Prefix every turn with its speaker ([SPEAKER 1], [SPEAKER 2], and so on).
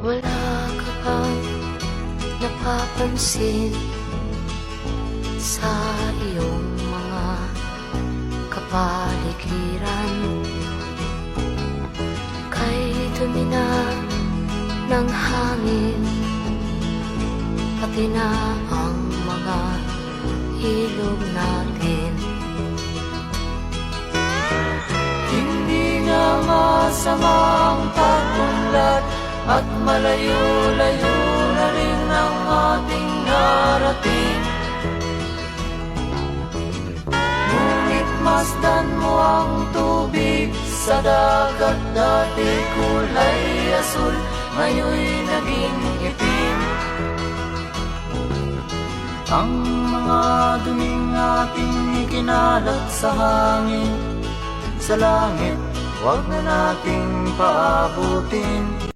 [SPEAKER 1] Wala ka bang napapansin sa iyong mga kapaligiran? Kay dumi na ng hangin, pati na ang mga ilog natin. Hindi na masamang pag-unlad at malayo-layo na rin ang ating narating. Ngunit masdan mo ang tubig sa dagat, dati kulay asul, ngayon'y naging itim. Ang mga duming ating ikinalat sa hangin, sa langit, huwag na nating paabutin.